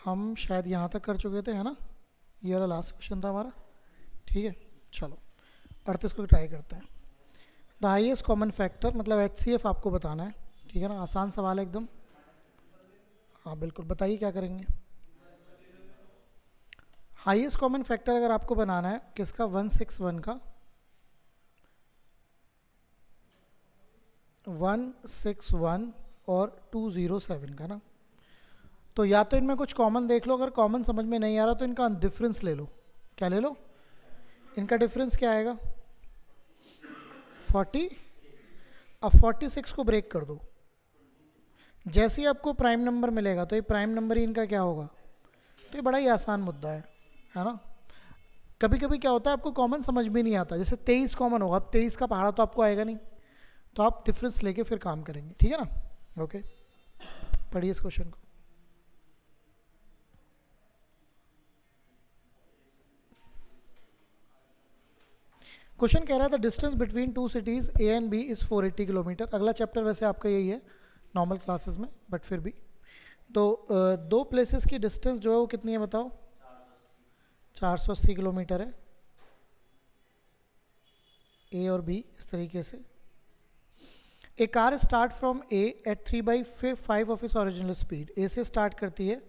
हम शायद यहाँ तक कर चुके थे, है ना? ये वाला लास्ट क्वेश्चन था हमारा। ठीक है, चलो 38 को ट्राई करते हैं। द हाईएस्ट कॉमन फैक्टर, मतलब HCF आपको बताना है, ठीक है ना? आसान सवाल है एकदम। हाँ बिल्कुल, बताइए क्या करेंगे। हाईएस्ट कॉमन फैक्टर अगर आपको बनाना है किसका, 161 का, 161 और 207 का ना। तो या तो इनमें कुछ कॉमन देख लो, अगर कॉमन समझ में नहीं आ रहा तो इनका डिफरेंस ले लो। क्या ले लो? इनका डिफरेंस क्या आएगा? 40। अब 46 को ब्रेक कर दो, जैसे ही आपको प्राइम नंबर मिलेगा तो ये प्राइम नंबर ही इनका क्या होगा। तो ये बड़ा ही आसान मुद्दा है ना? कभी कभी क्या होता है आपको कॉमन समझ में नहीं आता, जैसे 23 कॉमन होगा, अब 23 का पहाड़ा तो आपको आएगा नहीं, तो आप डिफरेंस लेके फिर काम करेंगे, ठीक है ना? ओके, पढ़िए इस क्वेश्चन को। क्वेश्चन कह रहा था distance between two cities A and B is 480 kilometre. अगला चैप्टर वैसे आपका यही है नॉर्मल क्लासेस में, बट फिर भी तो दो प्लेसेस की डिस्टेंस जो है वो कितनी है बताओ? 480 किलोमीटर है, A और B इस तरीके से। A car start from A at 3/5 of its original speed. A से स्टार्ट करती है,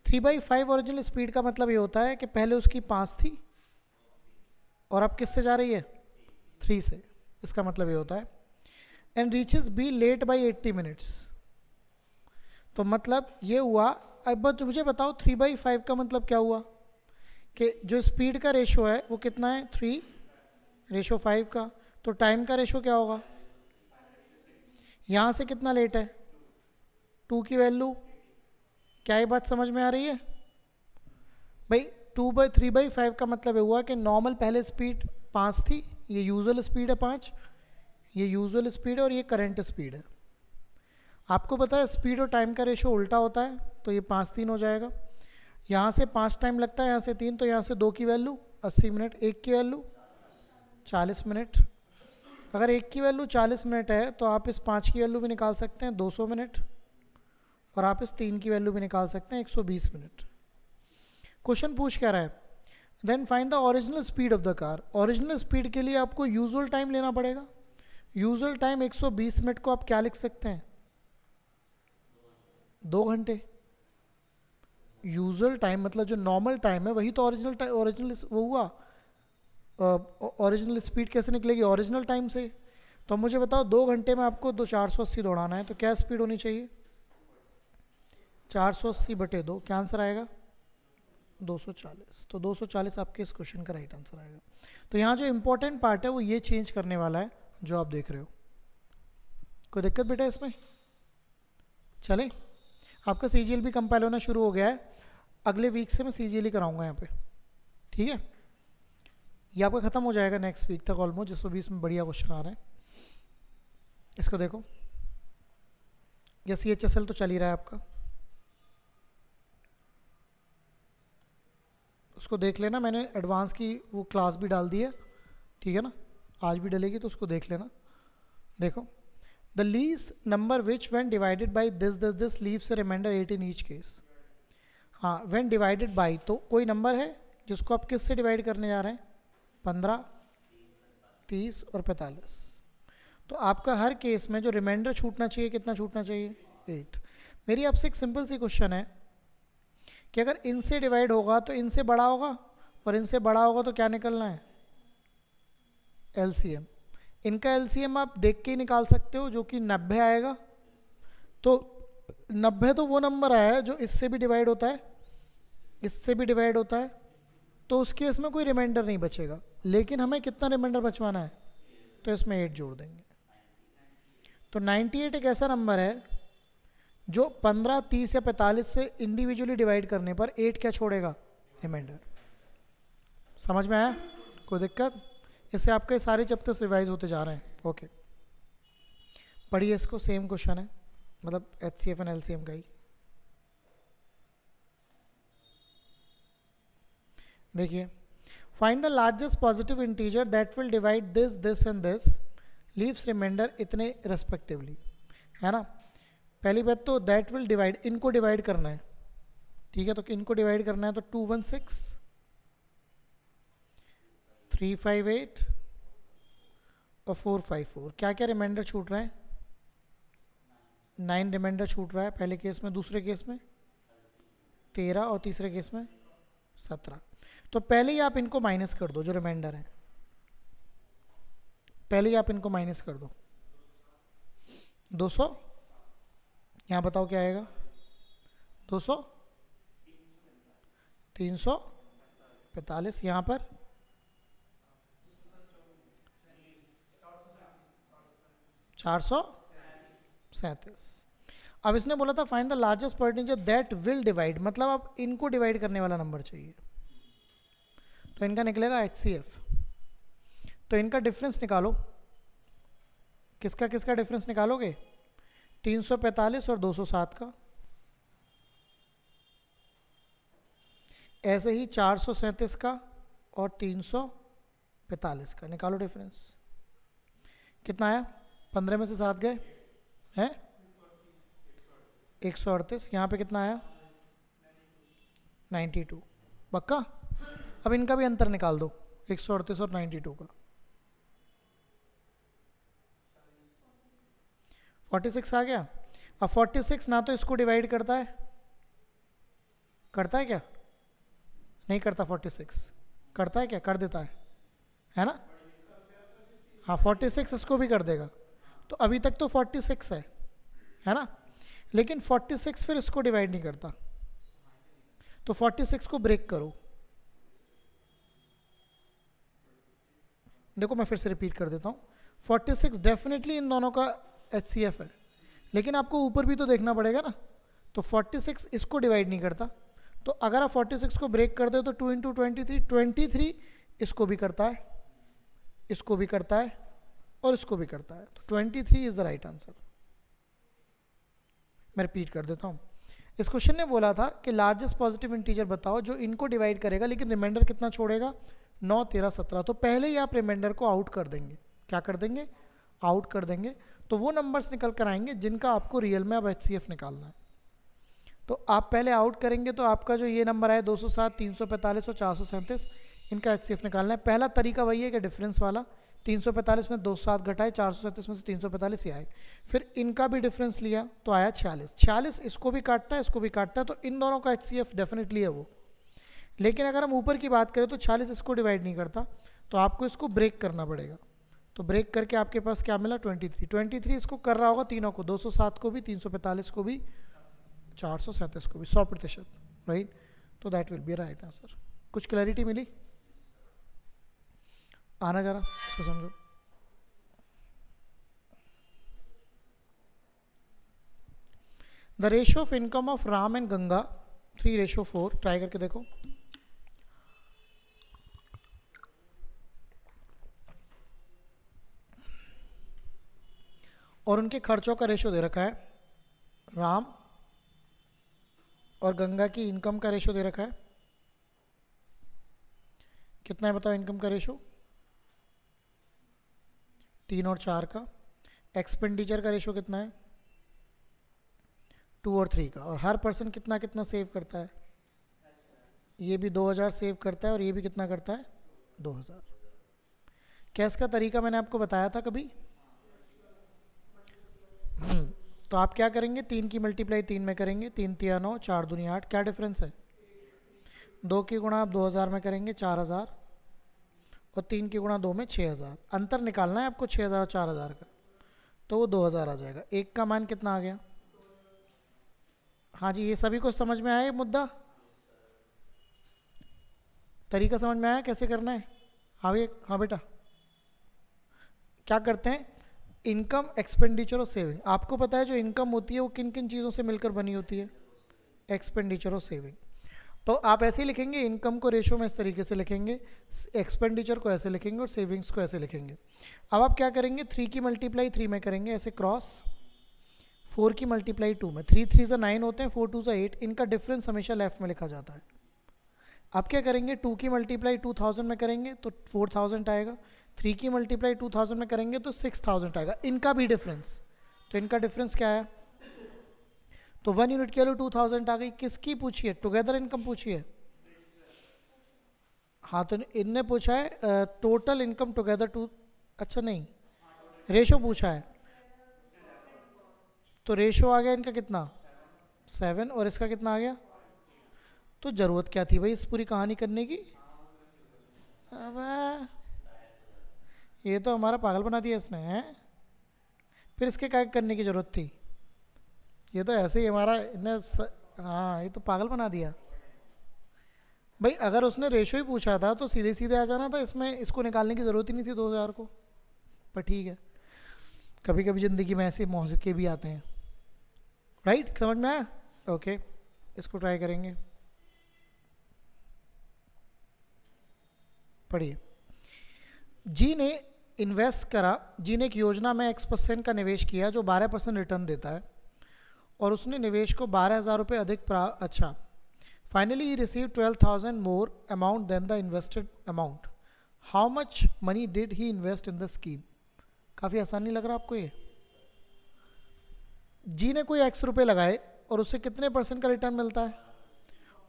3/5 ओरिजिनल स्पीड का मतलब ये होता है कि पहले उसकी 5 थी और अब किससे जा रही है? 3 से। इसका मतलब ये होता है and reaches B late by 80 minutes. तो मतलब ये हुआ, अब मुझे बताओ 3/5 का मतलब क्या हुआ कि जो स्पीड का रेशो है वो कितना है? 3:5 का। तो टाइम का रेशो क्या होगा? यहाँ से कितना लेट है? 2 की वैल्यू। क्या ये बात समझ में आ रही है भाई? 3/5 का मतलब ये हुआ कि नॉर्मल पहले स्पीड 5 थी, ये यूजुअल स्पीड है 5, ये यूजुअल स्पीड है और ये करंट स्पीड है। आपको पता है स्पीड और टाइम का रेशो उल्टा होता है, तो ये 5-3 हो जाएगा। यहाँ से 5 टाइम लगता है, यहाँ से 3, तो यहाँ से 2 की वैल्यू 80 मिनट, 1 की वैल्यू 40 मिनट। अगर 1 की वैल्यू 40 मिनट है तो आप इस 5 की वैल्यू भी निकाल सकते हैं 200 मिनट, और आप इस 3 की वैल्यू भी निकाल सकते हैं 120 मिनट। क्वेश्चन पूछ क्या रहा है? Then find the original speed of the car. Original speed के लिए आपको यूजुअल टाइम लेना पड़ेगा। यूजुअल टाइम 120 मिनट को आप क्या लिख सकते हैं? 2 घंटे। यूजुअल टाइम मतलब जो नॉर्मल टाइम है वही तो ओरिजिनल वो हुआ। ओरिजिनल स्पीड कैसे निकलेगी? ओरिजिनल टाइम से। तो मुझे बताओ 2 घंटे में आपको 480 दौड़ाना है, तो क्या स्पीड होनी चाहिए? 480/2। क्या आंसर आएगा? 240। तो 240 आपके इस क्वेश्चन का राइट आंसर आएगा। तो यहाँ जो इंपॉर्टेंट पार्ट है वो ये चेंज करने वाला है जो आप देख रहे हो। कोई दिक्कत बेटा इसमें? चले, आपका CGL भी कंपाइल होना शुरू हो गया है, अगले वीक से मैं CGL ही कराऊंगा यहाँ पे, ठीक है? ये आपका खत्म हो जाएगा नेक्स्ट वीक तक ऑलमोस्ट, जिसको 20 में बढ़िया क्वेश्चन आ रहे हैं। इसको देखो, ये CHSL तो चल ही रहा है आपका, उसको देख लेना। मैंने एडवांस की वो क्लास भी डाल दी है, ठीक है ना? आज भी डलेगी तो उसको देख लेना। देखो, the least number which when divided by this leaves a remainder 8 in each case. हाँ, व्हेन डिवाइडेड बाई, तो कोई नंबर है जिसको आप किससे डिवाइड करने जा रहे हैं? 15, 30 और 45। तो आपका हर केस में जो रिमाइंडर छूटना चाहिए कितना छूटना चाहिए? 8। मेरी आपसे एक सिंपल सी क्वेश्चन है कि अगर इनसे डिवाइड होगा तो इनसे बड़ा होगा और इनसे बड़ा होगा तो क्या निकलना है? LCM। इनका LCM आप देख के ही निकाल सकते हो, जो कि 90 आएगा। तो 90 तो वो नंबर है जो इससे भी डिवाइड होता है, इससे भी डिवाइड होता है, तो उस केस में कोई रिमाइंडर नहीं बचेगा। लेकिन हमें कितना रिमाइंडर बचवाना है? तो इसमें 8 जोड़ देंगे। तो 98 एक ऐसा नंबर है जो 15, 30 या 45 से इंडिविजुअली डिवाइड करने पर 8 क्या छोड़ेगा? रिमाइंडर। समझ में आया? कोई दिक्कत? इससे आपके सारे चैप्टर्स रिवाइज होते जा रहे हैं। ओके, पढ़िए इसको, सेम क्वेश्चन है, मतलब HCF एंड LCM का ही। देखिए, find the largest positive integer that will divide this and this, leaves remainder इतने रेस्पेक्टिवली, है ना? पहली बात तो दैट विल डिवाइड, इनको डिवाइड करना है, ठीक है, तो इनको डिवाइड करना है तो 216, 358 और 454। क्या क्या रिमाइंडर छूट रहा है? 9 रिमाइंडर छूट रहा है पहले केस में, दूसरे केस में 13 और तीसरे केस में 17। तो पहले ही आप इनको माइनस कर दो, जो रिमाइंडर है पहले ही आप इनको माइनस कर दो। 200, यहाँ बताओ क्या आएगा? 200, 345, यहाँ पर 437। अब इसने बोला था फाइंड द लार्जेस्ट पर्टिंजर दैट विल डिवाइड, मतलब अब इनको डिवाइड करने वाला नंबर चाहिए। तो इनका निकलेगा HCF। तो इनका डिफरेंस निकालो। किसका किसका डिफरेंस निकालोगे? 345 और 207 का। ऐसे ही 437 का और 345 का निकालो डिफरेंस। कितना आया? 15 में से 7 गए हैं 138। यहाँ पे कितना आया? 92। पक्का? अब इनका भी अंतर निकाल दो, 138 और 92 का। 46 आ गया। अब 46 ना तो इसको डिवाइड करता है, करता है क्या? नहीं करता। 46 करता है क्या? कर देता है ना? हाँ, 46 इसको भी कर देगा। तो अभी तक तो 46 है ना? लेकिन 46 फिर इसको डिवाइड नहीं करता, तो 46 को ब्रेक करो। देखो मैं फिर से रिपीट कर देता हूँ, 46 डेफिनेटली इन दोनों का HCF है, लेकिन आपको ऊपर भी तो देखना पड़ेगा ना। तो 46 इसको डिवाइड नहीं करता, तो अगर आप 46 को ब्रेक कर दो तो 2 इंटू 23 इसको भी करता है, इसको भी करता है और इसको भी करता है। तो 23 इज द राइट आंसर। मैं रिपीट कर देता हूँ। इस क्वेश्चन ने बोला था कि लार्जेस्ट पॉजिटिव इंटीजर बताओ जो इनको डिवाइड करेगा लेकिन रिमाइंडर कितना छोड़ेगा? 9, 13, 17। तो पहले ही आप रिमाइंडर को आउट कर देंगे। क्या कर देंगे? आउट कर देंगे। तो वो नंबर्स निकल कर आएंगे जिनका आपको रियल में अब HCF निकालना है। तो आप पहले आउट करेंगे तो आपका जो ये नंबर आए 207, 345 और 437, इनका HCF निकालना है। पहला तरीका वही है कि डिफरेंस वाला, 345 में 207 घटाए, 437 में से 345 ही आए। फिर इनका भी डिफरेंस लिया तो आया 46। 46 इसको भी काटता है, इसको भी काटता है, तो इन दोनों का HCF डेफिनेटली है वो। लेकिन अगर हम ऊपर की बात करें तो 46 इसको डिवाइड नहीं करता, तो आपको इसको ब्रेक करना पड़ेगा। तो ब्रेक करके आपके पास क्या मिला? 23 इसको कर रहा होगा तीनों को, 207 को भी, 345 को भी, 437 को भी, 100%, राइट? तो that will be right answer. कुछ क्लैरिटी मिली? आना जरा इसको समझो। The ratio of income of Ram and Ganga 3:4। Try करके देखो। और उनके खर्चों का रेशो दे रखा है। राम और गंगा की इनकम का रेशो दे रखा है। कितना है बताओ इनकम का रेशो? 3 और 4 का। एक्सपेंडिचर का रेशो कितना है? 2 और 3 का। और हर पर्सन कितना कितना सेव करता है? ये भी 2000 सेव करता है और ये भी कितना करता है? 2000। क्या इसका तरीका मैंने आपको बताया था कभी? तो आप क्या करेंगे? 3 की मल्टीप्लाई 3 में करेंगे, 3 3 9, 4 दूनी 8। क्या डिफरेंस है? 2 की गुणा आप 2000 में करेंगे 4000, और 3 की गुणा 2 में 6000। अंतर निकालना है आपको 6000 और 4000 का, तो वो 2000 आ जाएगा। एक का मान कितना आ गया? हाँ जी, ये सभी को समझ में आया ये मुद्दा? तरीका समझ में आया कैसे करना है? हाँ भैया, हाँ बेटा। क्या करते हैं? इनकम, एक्सपेंडिचर और सेविंग। आपको पता है जो इनकम होती है वो किन किन चीज़ों से मिलकर बनी होती है? एक्सपेंडिचर और सेविंग। तो आप ऐसे ही लिखेंगे, इनकम को रेशो में इस तरीके से लिखेंगे, एक्सपेंडिचर को ऐसे लिखेंगे और सेविंग्स को ऐसे लिखेंगे। अब आप क्या करेंगे? 3 की मल्टीप्लाई 3 में करेंगे ऐसे क्रॉस, 4 की मल्टीप्लाई 2 में। 3 3 से 9 होते हैं, 4 2 से 8। इनका डिफरेंस हमेशा लेफ्ट में लिखा जाता है। आप क्या करेंगे? 2 की मल्टीप्लाई 2000 में करेंगे तो 4000 आएगा। 3 की मल्टीप्लाई 2000 में करेंगे तो 6000 आएगा। इनका भी डिफरेंस, तो इनका डिफरेंस क्या है? तो 1 यूनिट की वैल्यू 2000 आ गई। किसकी पूछी है? टुगेदर इनकम पूछी है। हाँ तो इनने पूछा है टोटल इनकम टुगेदर टू, अच्छा नहीं, रेशो पूछा है। तो रेशो आ गया इनका कितना? 7, और इसका कितना आ गया? तो ज़रूरत क्या थी भाई इस पूरी कहानी करने की? अब ये तो हमारा पागल बना दिया इसने, हैं? फिर इसके क्या करने की ज़रूरत थी? ये तो ऐसे ही हमारा हाँ ये तो पागल बना दिया भाई। अगर उसने रेशो ही पूछा था तो सीधे सीधे आ जाना था, इसमें इसको निकालने की ज़रूरत ही नहीं थी 2000 को। पर ठीक है, कभी कभी ज़िंदगी में ऐसे मौके भी आते हैं। राइट, समझ में आया? ओके, इसको ट्राई करेंगे। पढ़िए। जी ने इन्वेस्ट करा, जी ने एक योजना में X% का निवेश किया जो 12% रिटर्न देता है, और उसने निवेश को 12,000 रुपये अधिक अच्छा, finally he receive 12,000 more amount then the invested amount. How much money did he invest in the scheme? काफ़ी आसान नहीं लग रहा आपको ये? जी ने कोई X रुपये लगाए और उससे कितने % का रिटर्न मिलता है?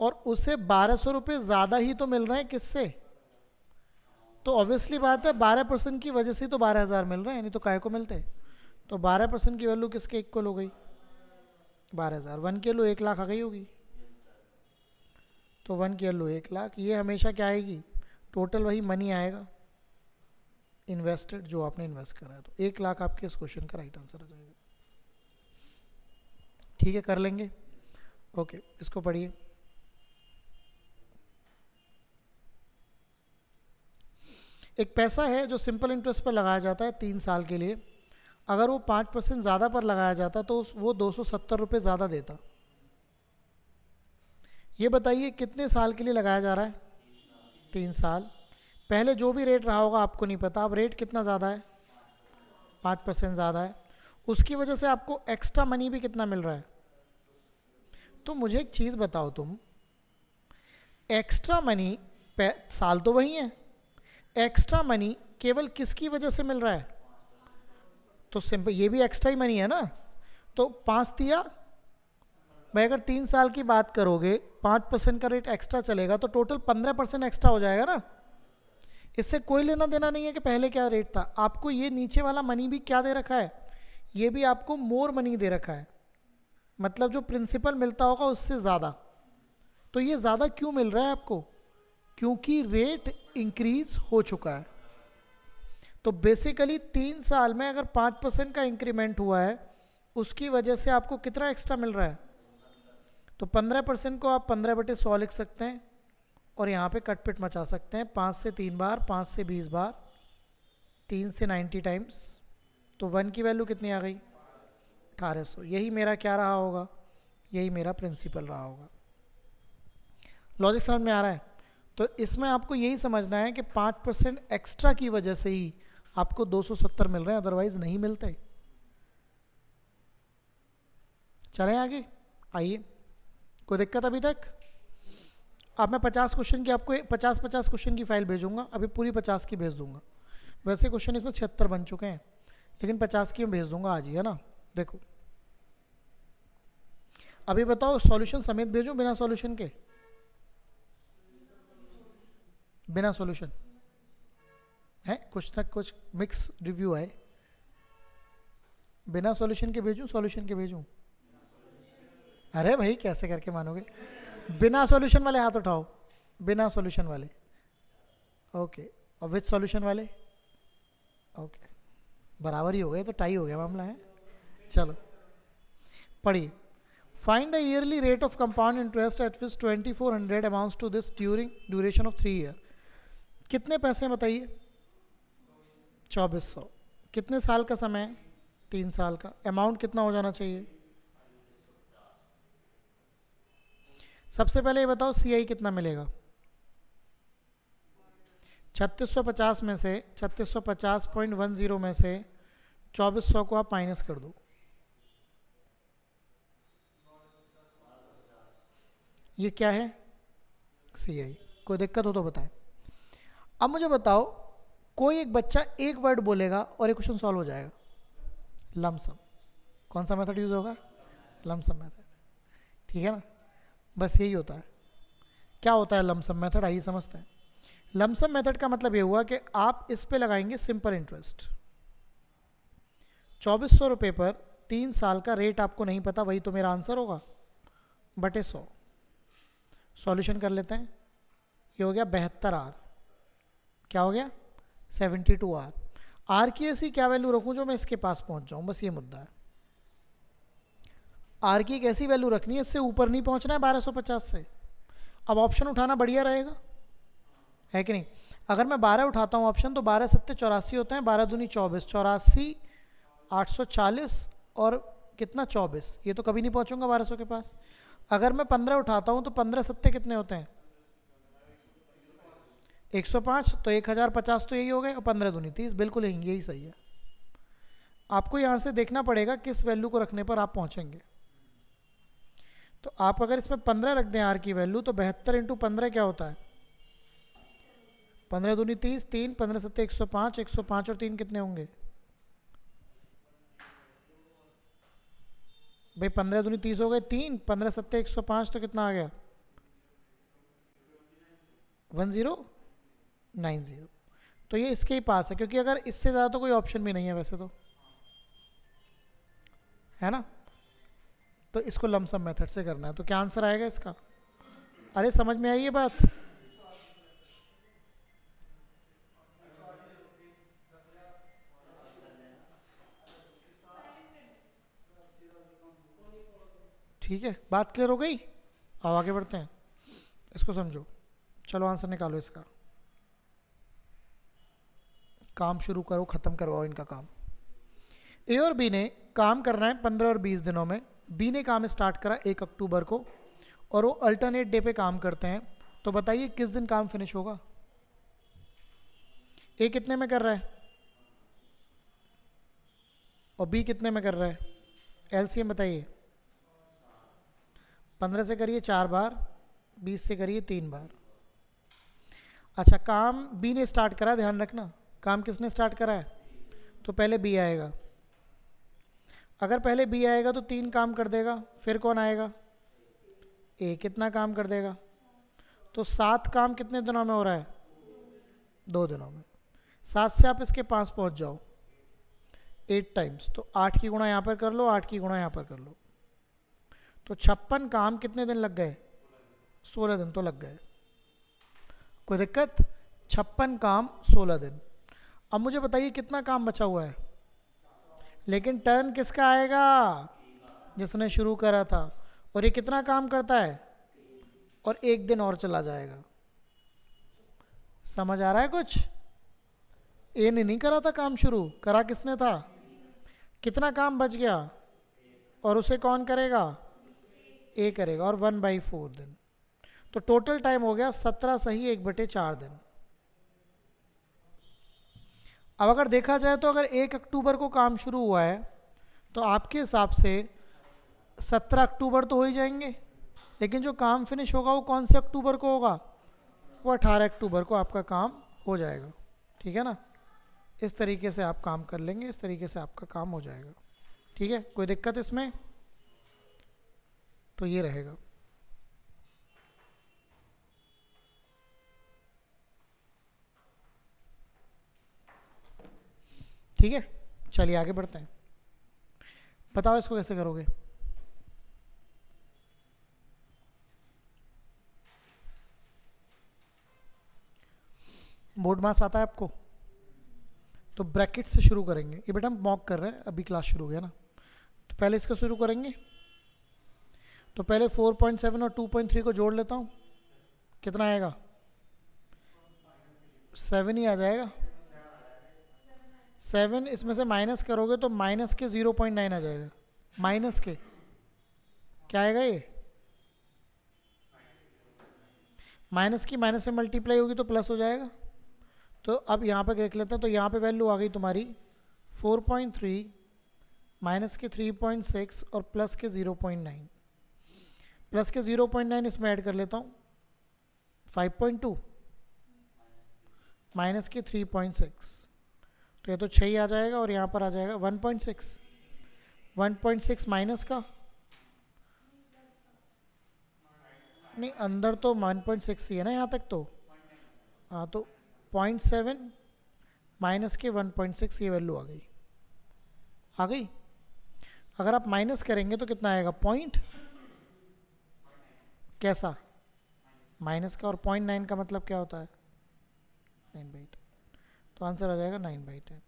और उसे 1200 रुपये ज़्यादा ही तो मिल रहे हैं। किससे? तो ऑब्वियसली बात है 12% की वजह से तो 12,000 मिल रहे हैं, नहीं तो काहे को मिलते? तो 12% की वैल्यू किसके इक्वल हो गई? 12,000। 1 की वैल्यू 1 लाख आ गई होगी। तो 1 की वैल्यू 1 लाख, ये हमेशा क्या आएगी? टोटल वही मनी आएगा इन्वेस्टेड, जो आपने इन्वेस्ट करा है। तो 1 लाख आपके इस क्वेश्चन का राइट आंसर आ जाएगा। ठीक है, कर लेंगे। ओके, इसको पढ़िए। एक पैसा है जो सिंपल इंटरेस्ट पर लगाया जाता है 3 साल के लिए। अगर वो 5% ज़्यादा पर लगाया जाता तो वो 270 रुपये ज़्यादा देता। ये बताइए कितने साल के लिए लगाया जा रहा है? 3 साल। पहले जो भी रेट रहा होगा आपको नहीं पता, अब रेट कितना ज़्यादा है? 5% ज़्यादा है। उसकी वजह से आपको एक्स्ट्रा मनी भी कितना मिल रहा है? तो मुझे एक चीज़ बताओ तुम, एक्स्ट्रा मनी साल तो वही है, एक्स्ट्रा मनी केवल किसकी वजह से मिल रहा है? तो सिंपल, ये भी एक्स्ट्रा ही मनी है ना। तो 5 दिया भाई, अगर 3 साल की बात करोगे 5% का रेट एक्स्ट्रा चलेगा तो टोटल 15% एक्स्ट्रा हो जाएगा ना। इससे कोई लेना देना नहीं है कि पहले क्या रेट था। आपको ये नीचे वाला मनी भी क्या दे रखा है? ये भी आपको मोर मनी दे रखा है, मतलब जो प्रिंसिपल मिलता होगा उससे ज़्यादा। तो ये ज़्यादा क्यों मिल रहा है आपको? क्योंकि रेट इंक्रीज हो चुका है। तो बेसिकली 3 साल में अगर 5% का इंक्रीमेंट हुआ है, उसकी वजह से आपको कितना एक्स्ट्रा मिल रहा है? तो 15% को आप 15/100 लिख सकते हैं, और यहाँ पे कटपिट मचा सकते हैं। 5 से 3 बार, 5 से 20 बार, 3 से 90 टाइम्स। तो 1 की वैल्यू कितनी आ गई? 1800। यही मेरा क्या रहा होगा? यही मेरा प्रिंसिपल रहा होगा। लॉजिक समझ में आ रहा है? तो इसमें आपको यही समझना है कि 5% एक्स्ट्रा की वजह से ही आपको 270 मिल रहे हैं, अदरवाइज नहीं मिलते। चलें आगे, आइए। कोई दिक्कत अभी तक? अब मैं 50 क्वेश्चन की आपको 50-50 क्वेश्चन की फाइल भेजूंगा। अभी पूरी 50 की भेज दूंगा। वैसे क्वेश्चन इसमें 76 बन चुके हैं, लेकिन 50 की मैं भेज दूंगा आज ही, है ना। देखो अभी बताओ, सॉल्यूशन समेत भेजूं बिना सॉल्यूशन के? बिना सॉल्यूशन है, कुछ ना कुछ मिक्स रिव्यू है। बिना सॉल्यूशन के भेजूं, सॉल्यूशन के भेजूं? अरे भाई कैसे करके मानोगे? बिना सॉल्यूशन वाले हाथ उठाओ। बिना सॉल्यूशन वाले, ओके। और विद सॉल्यूशन वाले, ओके। बराबर ही हो गए, तो टाई हो गया मामला है। चलो पढ़िए। Find the yearly rate of compound interest at which 2400 amounts to this during duration of 3 year. कितने पैसे बताइए? 2400। कितने साल का समय है? 3 साल का। अमाउंट कितना हो जाना चाहिए? सबसे पहले ये बताओ CI कितना मिलेगा? 3650 में से 3650.10 में से 2400 को आप माइनस कर दो। ये क्या है? CI। कोई दिक्कत हो तो बताएं। अब मुझे बताओ, कोई एक बच्चा एक वर्ड बोलेगा और एक क्वेश्चन सॉल्व हो जाएगा। लमसम। कौन सा मेथड यूज होगा? Lump sum method. ठीक है ना, बस यही होता है। क्या होता है लमसम मेथड, आइए समझते हैं। लमसम मेथड का मतलब ये हुआ कि आप इस पे लगाएंगे सिंपल इंटरेस्ट। 2400 रुपये पर 3 साल का रेट आपको नहीं पता, वही तो मेरा आंसर होगा, बटे 100। सॉल्यूशन कर लेते हैं। ये हो गया 72 R। क्या हो गया 72 R। आर की ऐसी क्या वैल्यू रखूं जो मैं इसके पास पहुंच जाऊं, बस ये मुद्दा है। आर की एक ऐसी वैल्यू रखनी है, इससे ऊपर नहीं पहुंचना है 1250 से। अब ऑप्शन उठाना बढ़िया रहेगा, है कि नहीं। अगर मैं 12 उठाता हूँ ऑप्शन, तो 12 सत्ते 84 होते हैं, 12 दूनी 24, 84 840 और कितना 24, ये तो कभी नहीं पहुंचूंगा 1200 के पास। अगर मैं 15 उठाता हूँ तो 15 सत्ते कितने होते हैं 105, तो 1050 तो यही हो गए, और 15 दूनी 30, बिल्कुल यही सही है। आपको यहाँ से देखना पड़ेगा किस वैल्यू को रखने पर आप पहुँचेंगे। तो आप अगर इसमें 15 रख दें आर की वैल्यू, तो 72 इंटू 15 क्या होता है 15 दूनी 30, 3 15 सत्ते 105, 105 और 3 कितने होंगे भाई, 15 दूनी 30 हो गए 3, 15 सत्ते 105, तो कितना आ गया 1090। तो ये इसके ही पास है, क्योंकि अगर इससे ज़्यादा तो कोई ऑप्शन भी नहीं है वैसे तो, है ना। तो इसको लमसम मेथड से करना है, तो क्या आंसर आएगा इसका। अरे समझ में आई ये बात। ठीक है, बात क्लियर हो गई। अब आगे बढ़ते हैं, इसको समझो। चलो आंसर निकालो इसका, काम शुरू करो, ख़त्म करवाओ इनका काम। ए और बी ने काम करना है 15 और 20 दिनों में। बी ने काम स्टार्ट करा 1 अक्टूबर को, और वो अल्टरनेट डे पे काम करते हैं। तो बताइए किस दिन काम फिनिश होगा। ए कितने में कर रहा है और बी कितने में कर रहा है, एलसीएम बताइए। 15 से करिए 4 बार, 20 से करिए 3 बार। अच्छा, काम बी ने स्टार्ट करा, ध्यान रखना काम किसने स्टार्ट करा है, तो पहले बी आएगा। अगर पहले बी आएगा तो 3 काम कर देगा, फिर कौन आएगा ए, कितना काम कर देगा, तो 7 काम कितने दिनों में हो रहा है 2 दिनों में। 7 से आप इसके 5 पहुंच जाओ 8 टाइम्स, तो 8 की गुणा यहाँ पर कर लो, 8 की गुणा यहाँ पर कर लो, तो 56 काम कितने दिन लग गए 16 दिन तो लग गए। कोई दिक्कत, 56 काम 16 दिन। अब मुझे बताइए कितना काम बचा हुआ है, लेकिन टर्न किसका आएगा जिसने शुरू करा था, और ये कितना काम करता है और 1 दिन और चला जाएगा। समझ आ रहा है कुछ। ए ने नहीं करा था काम शुरू, करा किसने था, कितना काम बच गया, और उसे कौन करेगा ए करेगा, और 1/4 दिन। तो टोटल टाइम हो गया 17 सही 1/4 दिन। अब अगर देखा जाए तो अगर 1 अक्टूबर को काम शुरू हुआ है, तो आपके हिसाब से 17 अक्टूबर तो हो ही जाएंगे, लेकिन जो काम फिनिश होगा वो कौन से अक्टूबर को होगा, वो 18 अक्टूबर को आपका काम हो जाएगा। ठीक है ना, इस तरीके से आप काम कर लेंगे, इस तरीके से आपका काम हो जाएगा। ठीक है, कोई दिक्कत इसमें, तो ये रहेगा। ठीक है, चलिए आगे बढ़ते हैं। बताओ इसको कैसे करोगे। बोर्ड मास आता है आपको, तो ब्रैकेट से शुरू करेंगे। ये बेटा हम मॉक कर रहे हैं, अभी क्लास शुरू हो गया ना, तो पहले इसको शुरू करेंगे। तो पहले 4.7 और 2.3 को जोड़ लेता हूँ, कितना आएगा 7 ही आ जाएगा। 7 इसमें से माइनस करोगे तो माइनस के 0.9 आ जाएगा। माइनस के क्या आएगा, ये माइनस की माइनस से मल्टीप्लाई होगी तो प्लस हो जाएगा। तो अब यहाँ पे देख लेते हैं, तो यहाँ पे वैल्यू आ गई तुम्हारी 4.3 माइनस के 3.6 और प्लस के 0.9। प्लस के 0.9 इसमें ऐड कर लेता हूँ 5.2 माइनस के 3.6, तो ये तो 6 ही आ जाएगा, और यहाँ पर आ जाएगा 1.6 माइनस का नहीं, अंदर तो 1.6 ही है ना यहाँ तक तो। हाँ, तो 0.7 माइनस के 1.6 ये वैल्यू आ गई। आ गई। अगर आप माइनस करेंगे तो कितना आएगा? पॉइंट कैसा? माइनस का, और 0.9 का मतलब क्या होता है? 9/10। तो आंसर आ जाएगा 9/10।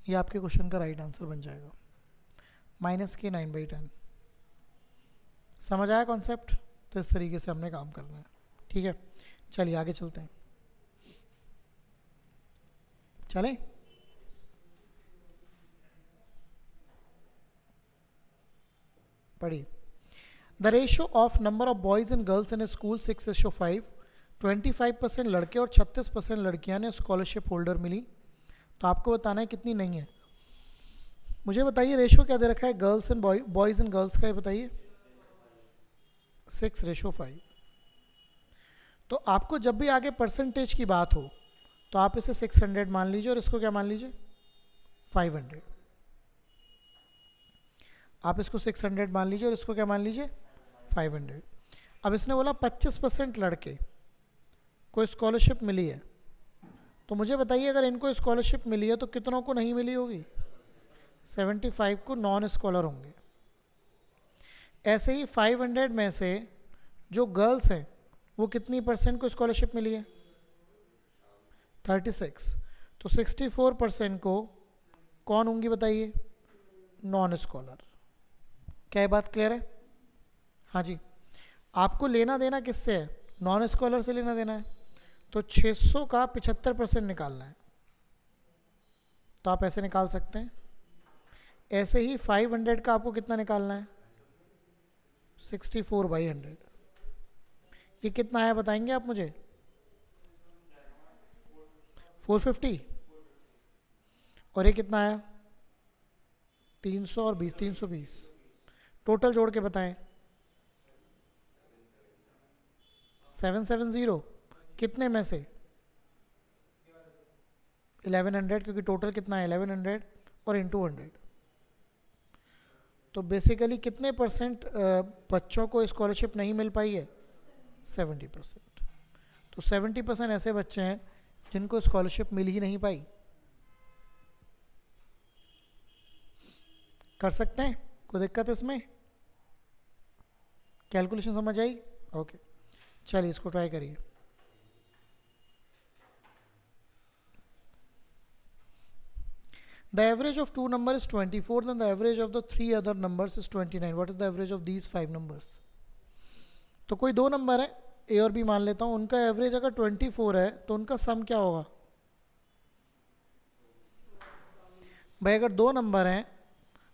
ये आपके क्वेश्चन का राइट आंसर बन जाएगा, माइनस के 9/10। समझ आया कॉन्सेप्ट? तो इस तरीके से हमने काम करना है। ठीक है, चलिए आगे चलते हैं। चलें? पढ़िए। The ratio of number of boys and girls in A school 6:5। 25% लड़के और 36% लड़कियां ने स्कॉलरशिप होल्डर मिली। तो आपको बताना है कितनी नहीं है। मुझे बताइए रेशियो क्या दे रखा है girls and boys and girls का, ये बताइए। 6:5। तो आपको जब भी आगे परसेंटेज की बात हो तो आप इसे 600 मान लीजिए और इसको क्या मान लीजिए? 500। आप इसको 600 मान लीजिए और इसको क्या मान लीजिए? 500। अब इसने बोला 25% लड़के को स्कॉलरशिप मिली है। तो मुझे बताइए अगर इनको स्कॉलरशिप मिली है तो कितनों को नहीं मिली होगी? 75 को नॉन स्कॉलर होंगे। ऐसे ही 500 में से जो गर्ल्स हैं वो कितनी परसेंट को स्कॉलरशिप मिली है? 36। तो 64% को कौन होंगी बताइए? Non scholar. क्या ये बात क्लियर है? हाँ जी। आपको लेना देना किससे है? नॉन स्कॉलर से लेना देना है। तो 600 का 75% निकालना है। तो आप ऐसे निकाल सकते हैं। ऐसे ही 500 का आपको कितना निकालना है? 64/100। ये कितना आया बताएंगे आप मुझे? 450। और ये कितना आया? 300 और 20, 320। टोटल जोड़ के बताएं। 770 कितने में से? 1100, क्योंकि टोटल कितना है? 1100 और इंटू 100। तो बेसिकली कितने परसेंट बच्चों को स्कॉलरशिप नहीं मिल पाई है? 70%। तो 70% ऐसे बच्चे हैं जिनको स्कॉलरशिप मिल ही नहीं पाई। कर सकते हैं? कोई दिक्कत इसमें? कैलकुलेशन समझ आई? ओके, चलिए इसको ट्राई करिए। The average of two numbers is 24, then the average of the three other numbers is 29. What is the average of these 5 numbers? तो कोई दो नंबर है, ए और बी मान लेता हूँ, उनका एवरेज अगर 24 है तो उनका सम क्या होगा? भाई अगर दो नंबर हैं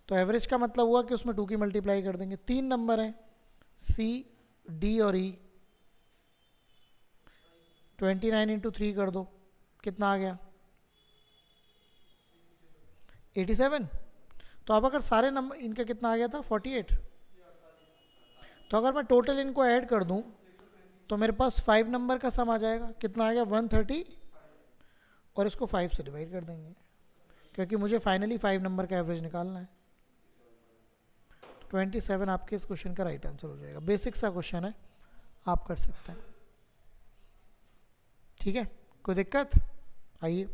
तो एवरेज का मतलब हुआ कि उसमें 2 की मल्टीप्लाई कर देंगे। 3 नंबर हैं, सी, डी और ई। 29 इंटू 3 कर दो, कितना आ गया? 87। तो अब अगर सारे नंबर इनका कितना आ गया था? 48। तो अगर मैं टोटल इनको ऐड कर दूं तो मेरे पास 5 नंबर का सम आ जाएगा। कितना आ गया? 130। और इसको 5 से डिवाइड कर देंगे क्योंकि मुझे फाइनली 5 नंबर का एवरेज निकालना है। 27 आपके इस क्वेश्चन का राइट आंसर हो जाएगा। बेसिक सा क्वेश्चन है, आप कर सकते हैं। ठीक है, कोई दिक्कत? आइए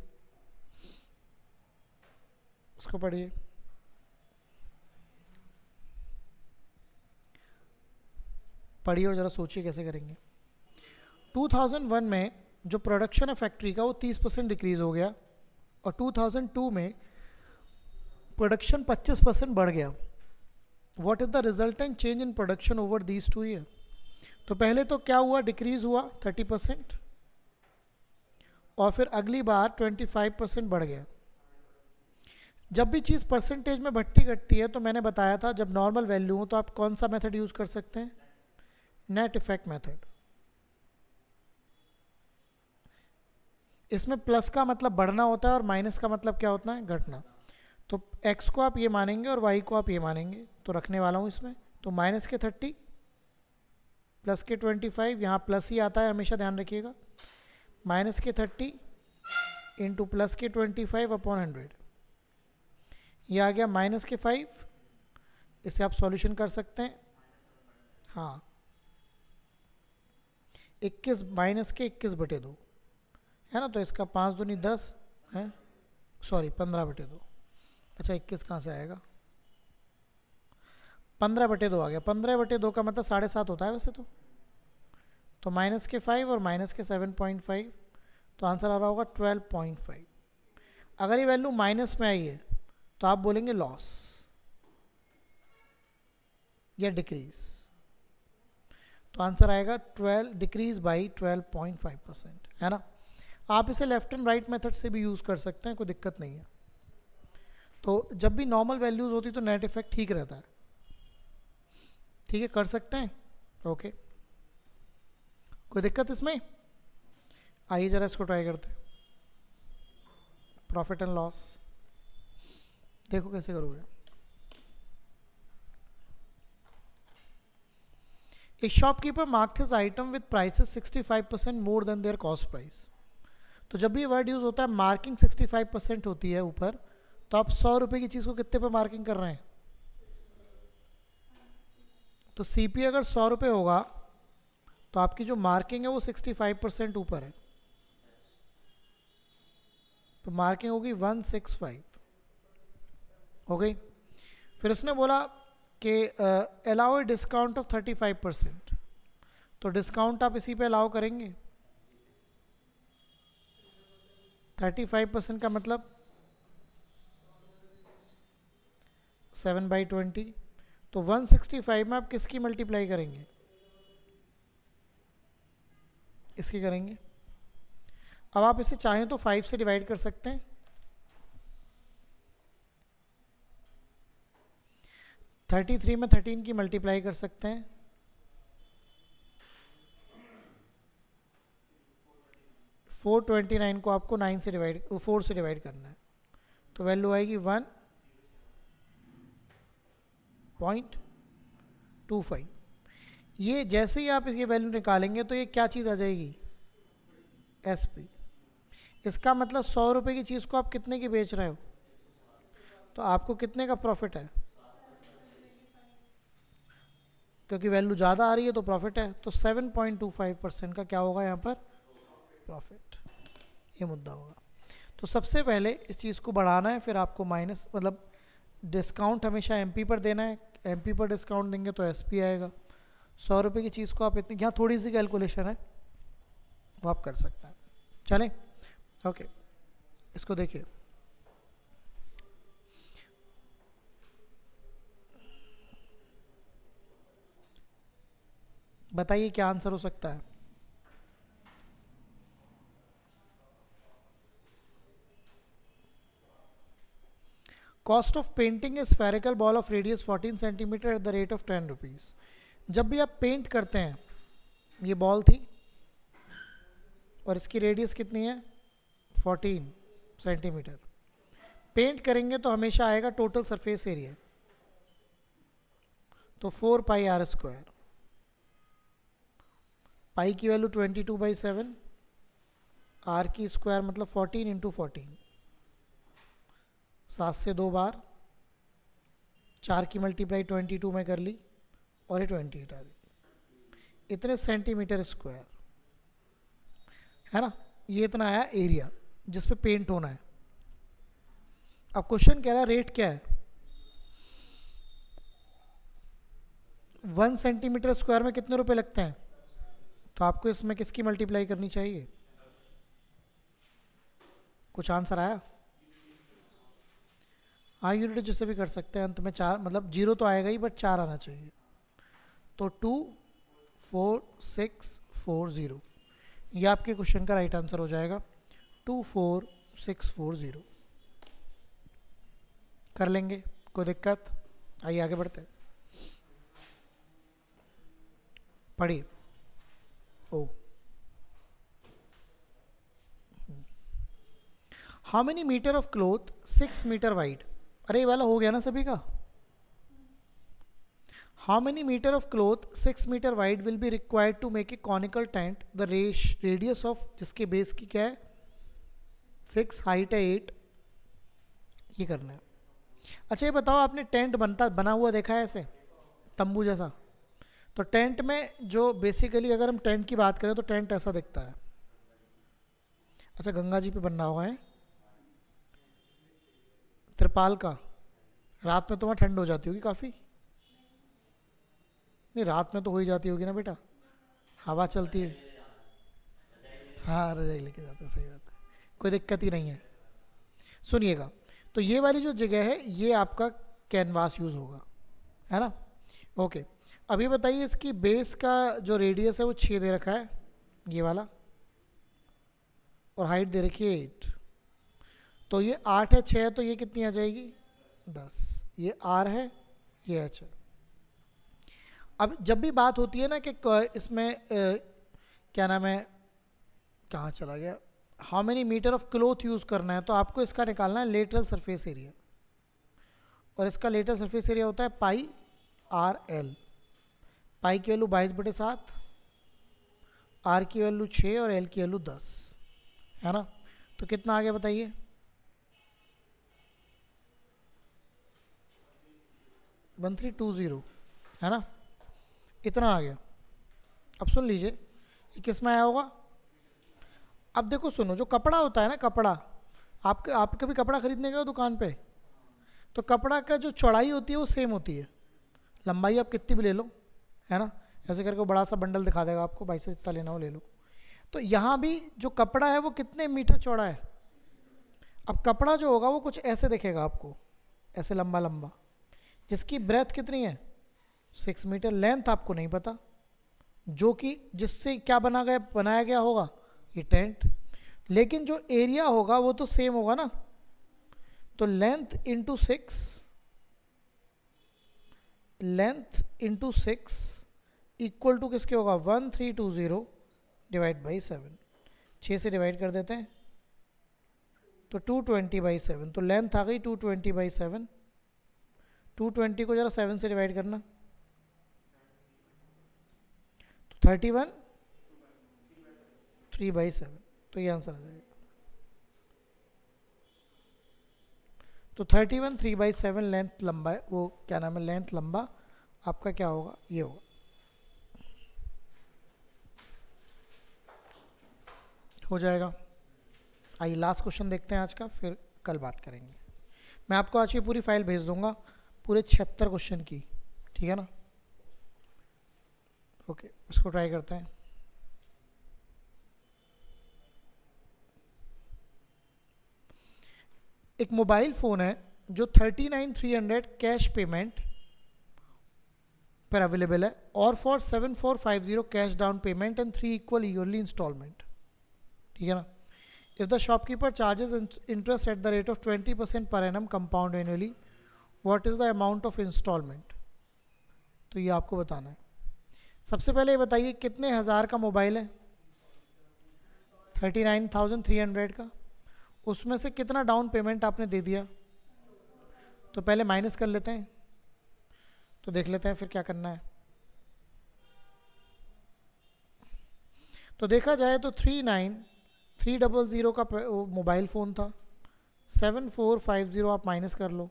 इसको पढ़िए। पढ़िए और ज़रा सोचिए कैसे करेंगे। 2001 में जो प्रोडक्शन है फैक्ट्री का वो 30% डिक्रीज हो गया और 2002 में प्रोडक्शन 25% बढ़ गया। What is the resultant change in production over these 2 year? तो पहले तो क्या हुआ? डिक्रीज हुआ 30% और फिर अगली बार 25% बढ़ गया। जब भी चीज़ परसेंटेज में बढ़ती घटती है तो मैंने बताया था जब नॉर्मल वैल्यू हो तो आप कौन सा मेथड यूज़ कर सकते हैं? Net effect method. इसमें प्लस का मतलब बढ़ना होता है और माइनस का मतलब क्या होता है? घटना। तो x को आप ये मानेंगे और y को आप ये मानेंगे, तो रखने वाला हूँ इसमें। तो माइनस के 30 प्लस के 25, यहाँ प्लस ही आता है हमेशा ध्यान रखिएगा। माइनस के 30 इंटू प्लस के 25 अपॉन 100। ये आ गया माइनस के 5 इसे आप सॉल्यूशन कर सकते हैं। हाँ, 21 माइनस के 21/2 है ना, तो इसका 5 दूनी 10 है, सॉरी 15/2। अच्छा 21 कहाँ से आएगा, 15/2 आ गया। 15/2 का मतलब 7.5 होता है वैसे तो माइनस के 5 और माइनस के 7.5, तो आंसर आ रहा होगा 12.5। अगर ये वैल्यू माइनस में आई है तो आप बोलेंगे लॉस या डिक्रीज, तो आंसर आएगा 12 डिक्रीज बाई 12.5%, है ना। आप इसे लेफ्ट एंड राइट मेथड से भी यूज़ कर सकते हैं, कोई दिक्कत नहीं है। तो जब भी नॉर्मल वैल्यूज़ होती तो नेट इफेक्ट ठीक रहता है। ठीक है, कर सकते हैं, ओके, कोई दिक्कत इसमें। आइए ज़रा इसको ट्राई करते हैं, प्रॉफिट एंड लॉस, देखो कैसे करोगे। A shopkeeper marked his item with prices 65% more than their cost price। तो जब भी ये वर्ड यूज होता है मार्किंग 65% होती है ऊपर, तो आप 100 रुपए की चीज़ को कितने पे मार्किंग कर रहे हैं, तो सीपी अगर 100 रुपये होगा तो आपकी जो मार्किंग है वो 65% ऊपर है, तो मार्किंग होगी 165, हो गई। फिर उसने बोला कि अलाउ ए डिस्काउंट ऑफ 35%, तो डिस्काउंट आप इसी पे अलाउ करेंगे। 35% का मतलब 7/20, तो 165 में आप किसकी मल्टीप्लाई करेंगे, इसकी करेंगे। अब आप इसे चाहें तो 5 से डिवाइड कर सकते हैं, 33 में 13 की मल्टीप्लाई कर सकते हैं, 429 को आपको 9 से डिवाइड 4 से डिवाइड करना है, तो वैल्यू आएगी 1.25। ये जैसे ही आप इसकी वैल्यू निकालेंगे तो ये क्या चीज़ आ जाएगी, एसपी। इसका मतलब 100 रुपये की चीज़ को आप कितने की बेच रहे हो, तो आपको कितने का प्रॉफिट है, क्योंकि वैल्यू ज़्यादा आ रही है तो प्रॉफिट है, तो 7.25% का क्या होगा यहाँ पर प्रॉफिट, ये मुद्दा होगा। तो सबसे पहले इस चीज़ को बढ़ाना है, फिर आपको माइनस मतलब डिस्काउंट हमेशा एमपी पर देना है, एमपी पर डिस्काउंट देंगे तो एसपी आएगा। 100 रुपये की चीज़ को आप इतनी, यहाँ थोड़ी सी कैलकुलेशन है वो आप कर सकते हैं, चलें, ओके। इसको देखिए, बताइए क्या आंसर हो सकता है। Cost of painting A spherical ball of radius 14 centimetre eight the rate of 10 rupees. जब भी आप पेंट करते हैं, ये बॉल थी और इसकी रेडियस कितनी है 14 सेंटीमीटर, पेंट करेंगे तो हमेशा आएगा टोटल सरफेस एरिया, तो 4πr², पाई की वैल्यू 22/7, आर की स्क्वायर मतलब 14 इंटू 14, 7 से 2 बार, 4 की मल्टीप्लाई 22 में कर ली और ये 28 आ गई, इतने सेंटीमीटर स्क्वायर, है ना। ये इतना आया एरिया जिस पे पेंट होना है। अब क्वेश्चन कह रहा है रेट क्या है, 1 सेंटीमीटर स्क्वायर में कितने रुपए लगते हैं, तो आपको इसमें किसकी मल्टीप्लाई करनी चाहिए, कुछ आंसर आया। हाँ, यूनिट जिससे भी कर सकते हैं, अंत में 4 मतलब 0 तो आएगा ही बट 4 आना चाहिए, तो 24640, ये आपके क्वेश्चन का राइट आंसर हो जाएगा, 24640। कर लेंगे, कोई दिक्कत। आइए आगे बढ़ते हैं, पढ़िए। Oh, how many metre of cloth 6 metre wide, अरे ये वाला हो गया ना सभी का। How many metre of cloth 6 metre wide will be required to make a conical tent, the radius of, जिसके बेस की क्या है 6, हाइट है 8, ये करना है। अच्छा ये बताओ, आपने टेंट बना हुआ देखा है ऐसे, तंबू जैसा? तो टेंट में जो बेसिकली अगर हम टेंट की बात करें तो टेंट ऐसा दिखता है। अच्छा गंगा जी पे बनना हुआ है त्रिपाल का। रात में तो वहाँ ठंड हो जाती होगी काफ़ी? नहीं रात में तो हो ही जाती होगी ना बेटा, हवा चलती है। हाँ रजाई लेके जाते हैं, सही बात है, कोई दिक्कत ही नहीं है। सुनिएगा, तो ये वाली जो जगह है ये आपका कैनवास यूज़ होगा, है ना? ओके, अभी बताइए इसकी बेस का जो रेडियस है वो 6 दे रखा है ये वाला, और हाइट दे रखी है 8। तो ये 8 है, 6 है, तो ये कितनी आ जाएगी? 10। ये R है, ये H है। अब जब भी बात होती है ना कि इसमें क्या नाम है, कहाँ चला गया, how many metre of cloth use करना है, तो आपको इसका निकालना है लेटरल सरफेस एरिया, और इसका लेटरल सरफेस एरिया होता है पाई RL। पाई की वैल्यू 22/7, R की वैल्यू 6 और L की वैल्यू 10, है ना? तो कितना आ गया बताइए? 1320, है ना? इतना आ गया। अब सुन लीजिए, ये किस में आया होगा? अब देखो सुनो, जो कपड़ा होता है ना, कपड़ा, आप कभी कपड़ा खरीदने गए हो दुकान पे, तो कपड़ा का जो चौड़ाई होती है वो सेम होती है, लंबाई आप कितनी भी ले लो, है ना? ऐसे करके बड़ा सा बंडल दिखा देगा आपको, भाई से जितना लेना हो ले लो। तो यहाँ भी जो कपड़ा है वो कितने मीटर चौड़ा है? अब कपड़ा जो होगा वो कुछ ऐसे दिखेगा आपको, ऐसे लंबा लंबा, जिसकी ब्रेथ कितनी है? 6 मीटर। लेंथ आपको नहीं पता, जो कि जिससे क्या बनाया गया होगा ये टेंट, लेकिन जो एरिया होगा वो तो सेम होगा ना। तो length into 6, length into 6 equal to किसके होगा? 1320 डिवाइड बाई 7। 6 से डिवाइड कर देते हैं तो 220/7, तो लेंथ आ गई 220/7। 220 को जरा 7 से डिवाइड करना, तो 31 3/7, तो ये आंसर आ जाएगा। तो 31 3/7 लेंथ लंबा है, वो क्या नाम है, लेंथ लंबा आपका क्या होगा? ये होगा। हो जाएगा। आइए लास्ट क्वेश्चन देखते हैं आज का, फिर कल बात करेंगे। मैं आपको आज की पूरी फाइल भेज दूंगा, पूरे 76 क्वेश्चन की, ठीक है ना? ओके, इसको ट्राई करते हैं। एक मोबाइल फ़ोन है जो 39,300 कैश पेमेंट पर अवेलेबल है, और for 7,450 cash down payment and 3 equal yearly instalment, ठीक है ना? If the shopkeeper charges interest at the rate of 20% per annum compound annually, what is the amount of instalment? तो ये आपको बताना है। सबसे पहले ये बताइए कितने हज़ार का मोबाइल है? 39,300 का। उसमें से कितना डाउन पेमेंट आपने दे दिया? तो पहले माइनस कर लेते हैं, तो देख लेते हैं फिर क्या करना है। तो देखा जाए तो 39,300 का मोबाइल फ़ोन था, 7,450 आप माइनस कर लो,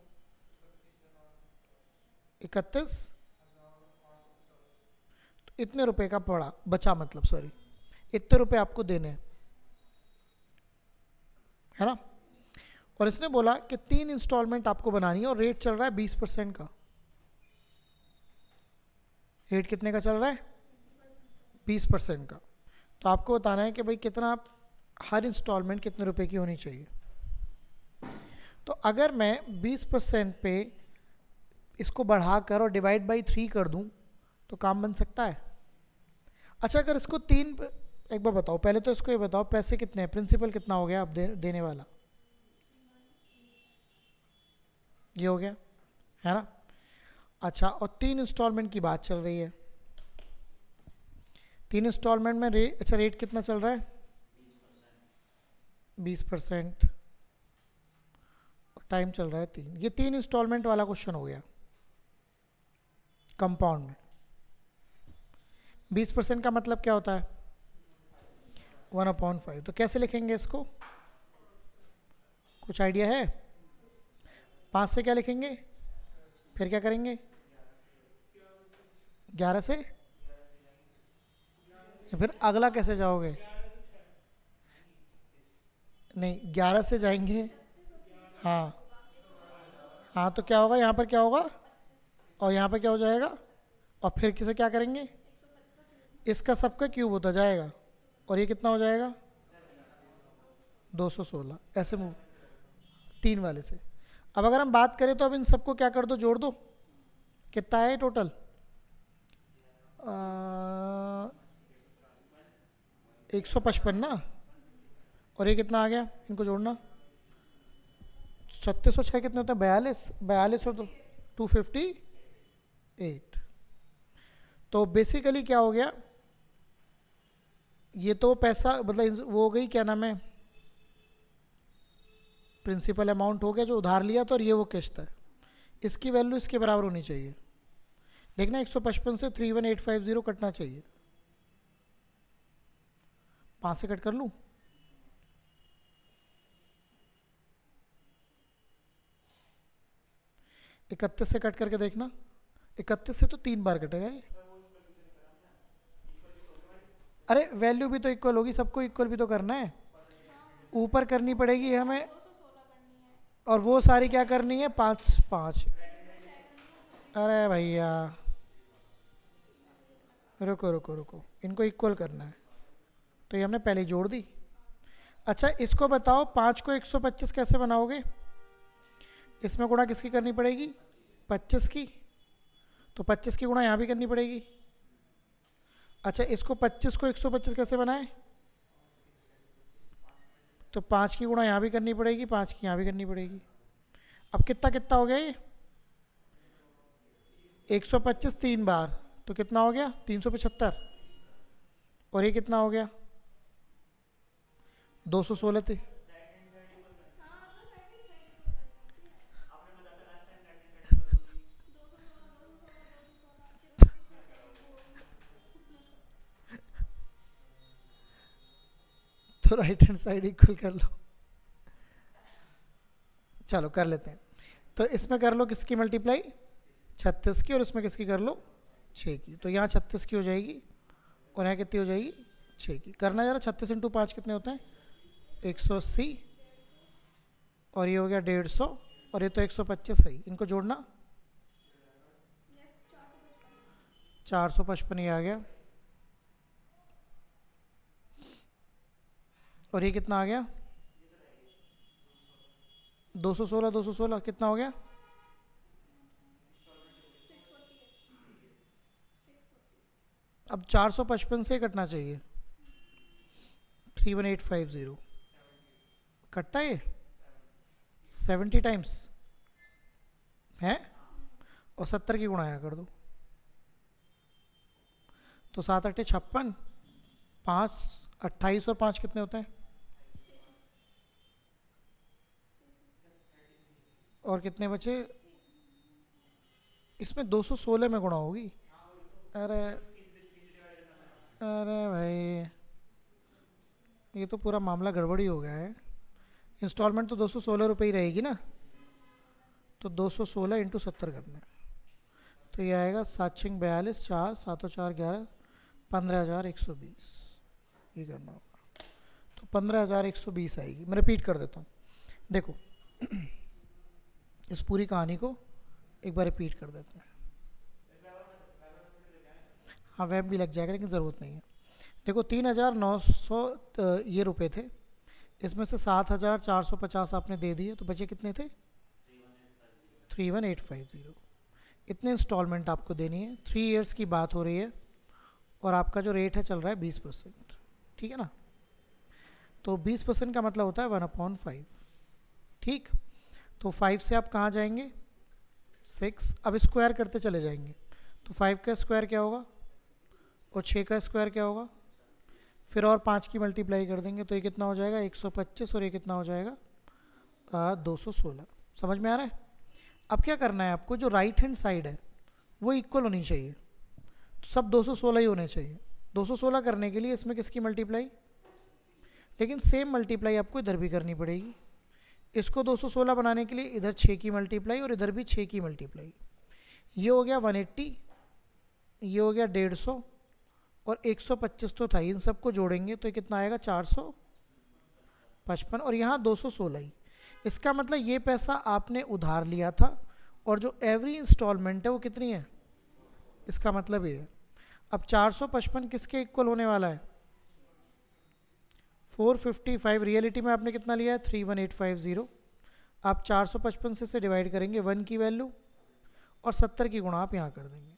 31, तो इतने रुपए का पड़ा बचा, मतलब सॉरी इतने रुपए आपको देने हैं, है ना? और इसने बोला कि 3 इंस्टॉलमेंट आपको बनानी है, और रेट चल रहा है 20% का। रेट कितने का चल रहा है? 20% का। तो आपको बताना है कि भाई कितना, हर इंस्टॉलमेंट कितने रुपए की होनी चाहिए। तो अगर मैं 20% पे इसको बढ़ाकर और डिवाइड बाई 3 कर दूं तो काम बन सकता है। अच्छा अगर इसको 3, एक बार बताओ पहले तो इसको ये बताओ पैसे कितने हैं, प्रिंसिपल कितना हो गया अब देने वाला? ये हो गया, है ना? अच्छा, और 3 इंस्टॉलमेंट की बात चल रही है। 3 इंस्टॉलमेंट में अच्छा रेट कितना चल रहा है? 20%, और टाइम चल रहा है 3। ये 3 इंस्टॉलमेंट वाला क्वेश्चन हो गया कंपाउंड में। 20% का मतलब क्या होता है? 1/5। तो कैसे लिखेंगे इसको, कुछ आइडिया है? 5 से क्या लिखेंगे, फिर क्या करेंगे, 11 से, या फिर अगला कैसे जाओगे, नहीं 11 से जाएंगे, हाँ हाँ, तो क्या होगा यहाँ पर, क्या होगा, और यहाँ पर क्या हो जाएगा, और फिर किसे क्या करेंगे, इसका सबका क्यूब होता जाएगा, और ये कितना हो जाएगा, 216, ऐसे मूव 3 वाले से। अब अगर हम बात करें तो अब इन सबको क्या कर दो, जोड़ दो, कितना है टोटल, 155 ना, और ये कितना आ गया, इनको जोड़ना, 3606 कितने होते हैं, 42 और 258। तो बेसिकली क्या हो गया, ये तो पैसा मतलब वो हो गई, क्या नाम है, प्रिंसिपल अमाउंट हो गया जो उधार लिया था, और ये वो किस्त है, इसकी वैल्यू इसके बराबर होनी चाहिए। देखना 155 से 31850 कटना चाहिए, 5 से कट कर लूँ, इकतीस से कट करके देखना, 31 से तो 3 बार कटेगा ये, अरे वैल्यू भी तो इक्वल होगी, सबको इक्वल भी तो करना है, ऊपर करनी पड़ेगी हमें, और वो सारी क्या करनी है, 5 5। अरे भैया रुको रुको रुको, इनको इक्वल करना है, तो ये हमने पहले जोड़ दी। अच्छा इसको बताओ, 5 को 125 कैसे बनाओगे, इसमें गुणा किसकी करनी पड़ेगी, 25 की, तो 25 की गुणा यहाँ भी करनी पड़ेगी। अच्छा इसको 25 को 125 कैसे बनाए, तो 5 की गुणा यहाँ भी करनी पड़ेगी, 5 की यहाँ भी करनी पड़ेगी। अब कितना कितना हो गया ये, 125 3 बार, तो कितना हो गया 375, और ये कितना हो गया 216 थे। तो राइट हैंड साइड इक्वल कर लो, चलो कर लेते हैं। तो इसमें कर लो किसकी मल्टीप्लाई, 36 की, और इसमें किसकी कर लो 6 की। तो यहाँ 36 की हो जाएगी, और यहाँ कितनी हो जाएगी 6 की। करना जरा, 36 इंटू 5 कितने होते हैं 180, और ये हो गया 150, और ये तो 125 है, इनको जोड़ना 455 ये आ गया, और ये कितना आ गया 216 216 कितना हो गया, अब 455 से कटना चाहिए, 31850 कटता है, 70 टाइम्स है, और 70 की गुणा यहाँ कर दो, तो 7 8 56, 5 28 और 5 कितने होते हैं, और कितने बचे, इसमें 216 में गुणा होगी। अरे अरे भाई ये तो पूरा मामला गड़बड़ी हो गया है। इंस्टॉलमेंट तो 216 रुपये ही रहेगी ना, तो 216 इंटू 70 करना है, तो ये आएगा 7 6 42, 4 7 4 11, 15,120 ये करना होगा, तो 15,120 आएगी। मैं रिपीट कर देता हूँ, देखो इस पूरी कहानी को एक बार रिपीट कर देते हैं। हाँ वेब भी लग जाएगा, लेकिन ज़रूरत नहीं है। देखो 3,900 ये रुपए थे, इसमें से 7,450 आपने दे दिए, तो बचे कितने थे 31850। इतने इंस्टॉलमेंट आपको देनी है, 3 इयर्स की बात हो रही है, और आपका जो रेट है चल रहा है 20%, ठीक है ना। तो 20% का मतलब होता है 1/5, ठीक। तो 5 से आप कहाँ जाएंगे 6, अब स्क्वायर करते चले जाएंगे, तो 5 का स्क्वायर क्या होगा, और 6 का स्क्वायर क्या होगा, फिर और 5 की मल्टीप्लाई कर देंगे, तो ये कितना हो जाएगा 125, और ये कितना हो जाएगा 216। समझ में आ रहा है। अब क्या करना है आपको, जो राइट हैंड साइड है वो इक्वल होनी चाहिए, तो सब 216 ही होने चाहिए। 216 करने के लिए इसमें किसकी मल्टीप्लाई, लेकिन सेम मल्टीप्लाई आपको इधर भी करनी पड़ेगी, इसको 216 बनाने के लिए इधर 6 की मल्टीप्लाई और इधर भी 6 की मल्टीप्लाई। ये हो गया 180, ये हो गया 150 और 125 तो था, इन सबको जोड़ेंगे तो ये कितना आएगा 455 और यहाँ 216 ही। इसका मतलब ये पैसा आपने उधार लिया था और जो एवरी इंस्टॉलमेंट है वो कितनी है, इसका मतलब ये है। अब 455 किसके इक्वल होने वाला है, 455। रियलिटी में आपने कितना लिया है 31850। आप 455 से डिवाइड करेंगे 1 की वैल्यू और 70 की गुणा आप यहाँ कर देंगे,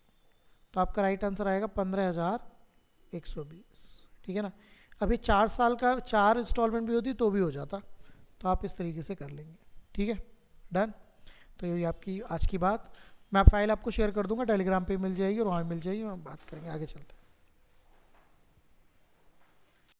तो आपका राइट आंसर आएगा 15,120। ठीक है ना। अभी 4 साल का 4 इंस्टॉलमेंट भी होती तो भी हो जाता, तो आप इस तरीके से कर लेंगे। ठीक है, डन। तो ये आपकी आज की बात। मैं फाइल आपको शेयर कर दूंगा, टेलीग्राम पे मिल जाएगी और वहाँ मिल जाएगी, हम बात करेंगे, आगे चलते हैं।